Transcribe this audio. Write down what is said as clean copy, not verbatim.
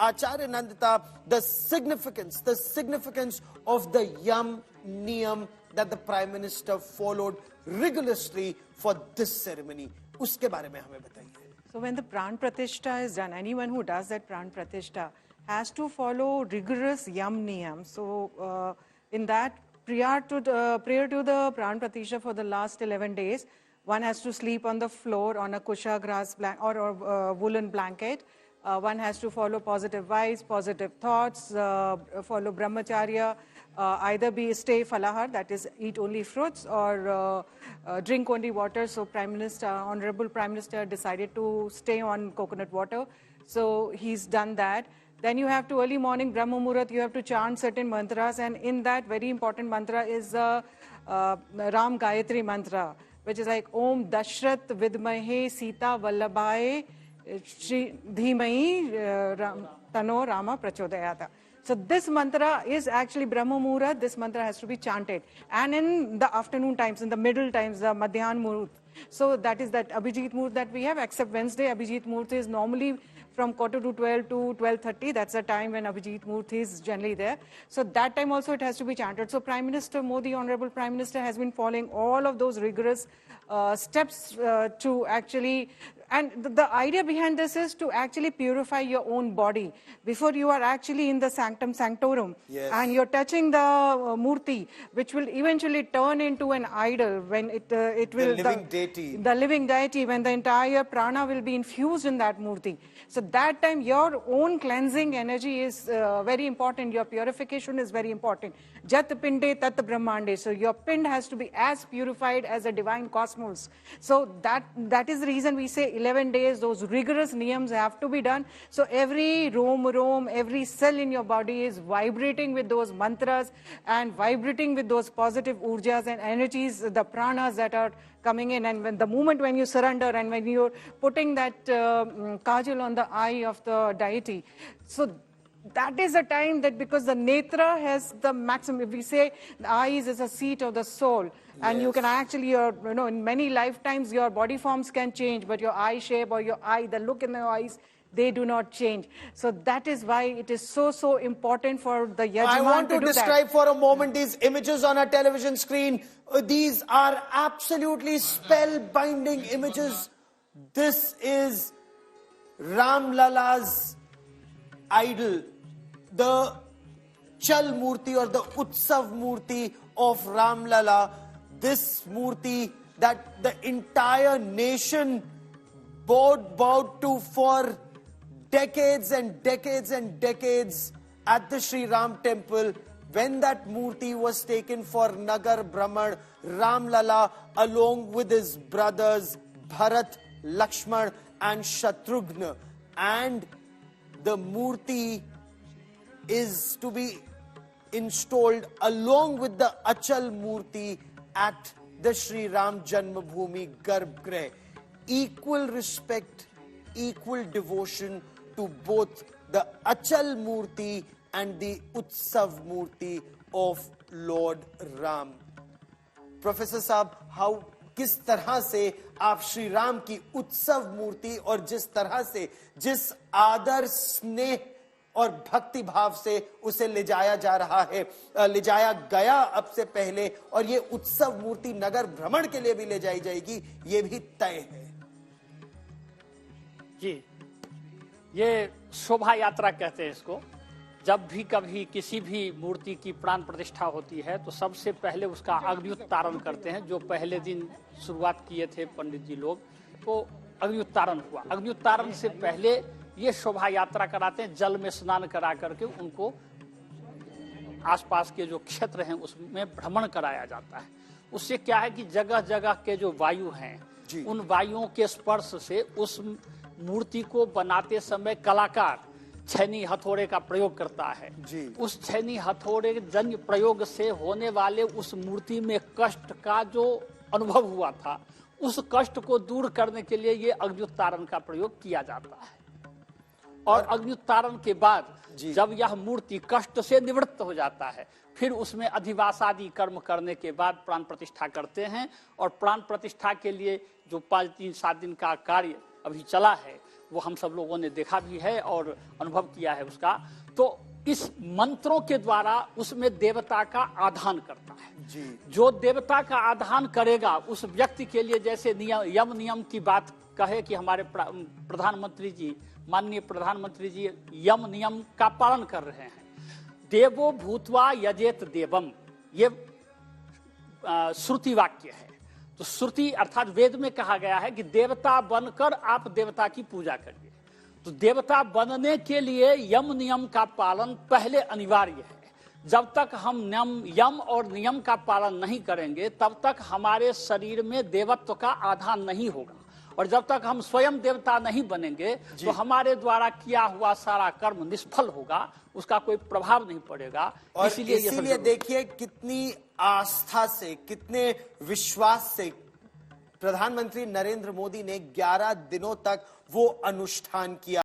Acharya Nandita the significance of the Yam Niyam that the Prime Minister followed rigorously for this ceremony. Uske bare mein hame bataiye. So when the pran pratishtha is done, anyone who does that pran pratishtha has to follow rigorous Yam Niyam. So in that, prior to the pran pratishtha for the last 11 days, one has to sleep on the floor on a kusha grass or woolen blanket. One has to follow positive vibes, positive thoughts, follow brahmacharya, either stay falahar, that is eat only fruits, or drink only water. So Honorable Prime Minister decided to stay on coconut water. So he's done that. Then you have to early morning, Brahma Muhurat, you have to chant certain mantras, and in that very important mantra is Ram Gayatri mantra, which is like Om Dashrath Vidmahe Sita Vallabhaye Shri Dhimai Tano Rama Prachodayata. So this mantra is actually Brahma Muhurat. This mantra has to be chanted. And in the afternoon times, in the middle times, the Madhyan Muhurat. So that is that Abhijit Muhurat that we have, except Wednesday, Abhijit Muhurat is normally from quarter to 12 to 12:30. That's the time when Abhijit Muhurat is generally there. So that time also it has to be chanted. So Prime Minister Modi, Honorable Prime Minister, has been following all of those rigorous steps to actually, and the idea behind this is to actually purify your own body before you are actually in the sanctum sanctorum. Yes. And you're touching the murti, which will eventually turn into an idol when it will the living deity. The living deity, when the entire prana will be infused in that murti. So that time your own cleansing energy is very important. Your purification is very important. Jat pinde tat brahmande. So your pind has to be as purified as a divine cosmos. So that is the reason we say 11 days, those rigorous niyams have to be done. So every rome, every cell in your body is vibrating with those mantras and vibrating with those positive urjas and energies, the pranas that are coming in. And when the moment when you surrender and when you're putting that kajal on the eye of the deity, so that is a time that, because the netra has the maximum, if we say the eyes is a seat of the soul, and you can actually, in many lifetimes your body forms can change, but your eye shape or your eye, the look in the eyes, they do not change. So that is why it is so important for the Yajman I want to describe that. for a moment these images on our television screen. These are absolutely spellbinding images. This is Ram Lala's idol, the Chal Murti or the Utsav Murti of Ram Lala. This Murti that the entire nation bowed to for decades and decades and decades at the Sri Ram temple. When that Murti was taken for Nagar Brahman, Ram Lala along with his brothers Bharat, Lakshman and Shatrughna, and the Murti is to be installed along with the Achal Murti at the Sri Ram Janmabhoomi Garbhagriha. Equal respect, equal devotion to both the Achal Murti and the Utsav Murti of Lord Ram. Professor Saab, किस तरह से आप श्री राम की उत्सव मूर्ति और जिस तरह से, जिस आदर स्नेह और भक्ति भाव से उसे ले जाया जा रहा है, ले जाया गया अब से पहले, और ये उत्सव मूर्ति नगर भ्रमण के लिए भी ले जाई जाएगी, ये भी तय है। जी, ये शोभा यात्रा कहते हैं इसको। जब भी कभी किसी भी मूर्ति की प्राण प्रतिष्ठा होती है तो सबसे पहले उसका अग्निउत्तारण करते हैं। जो पहले दिन शुरुआत किए थे पंडित जी लोग, तो अग्निउत्तारण हुआ। अग्निउत्तारण से पहले ये शोभा यात्रा कराते हैं, जल में स्नान करा करके उनको आसपास के जो क्षेत्र हैं उसमें भ्रमण कराया जाता है। उससे क्या है कि जगह जगह के जो वायु हैं, उन वायुओं के स्पर्श से उस मूर्ति को बनाते समय कलाकार छैनी हथौड़े का प्रयोग करता है। उस छैनी हथौड़े जन्य प्रयोग से होने वाले उस मूर्ति में कष्ट का जो अनुभव हुआ था, उस कष्ट को दूर करने के लिए ये अग्निउत्तारण का प्रयोग किया जाता है। और अग्निउत्तारण के बाद जब यह मूर्ति कष्ट से निवृत्त हो जाता है, फिर उसमें अधिवास आदि कर्म करने के बाद प्राण प्रतिष्ठा करते हैं। और प्राण प्रतिष्ठा के लिए जो 5 दिन 7 दिन का कार्य अभी चला है, वो हम सब लोगों ने देखा भी है और अनुभव किया है उसका। तो इस मंत्रों के द्वारा उसमें देवता का आधान करता है जी। जो देवता का आधान करेगा उस व्यक्ति के लिए, जैसे यम नियम की बात कहे कि हमारे प्रधानमंत्री जी, माननीय प्रधानमंत्री जी यम नियम का पालन कर रहे हैं। देवो भूतवा यजेत देवम, ये श्रुति वाक्य है। तो श्रुति अर्थात वेद में कहा गया है कि देवता बनकर आप देवता की पूजा करिए। तो देवता बनने के लिए यम नियम का पालन पहले अनिवार्य है। जब तक हम यम और नियम का पालन नहीं करेंगे तब तक हमारे शरीर में देवत्व का आधान नहीं होगा, और जब तक हम स्वयं देवता नहीं बनेंगे तो हमारे द्वारा किया हुआ सारा कर्म निष्फल होगा, उसका कोई प्रभाव नहीं पड़ेगा। और इसीलिए देखिए कितनी आस्था से, कितने विश्वास से प्रधानमंत्री नरेंद्र मोदी ने 11 दिनों तक वो अनुष्ठान किया।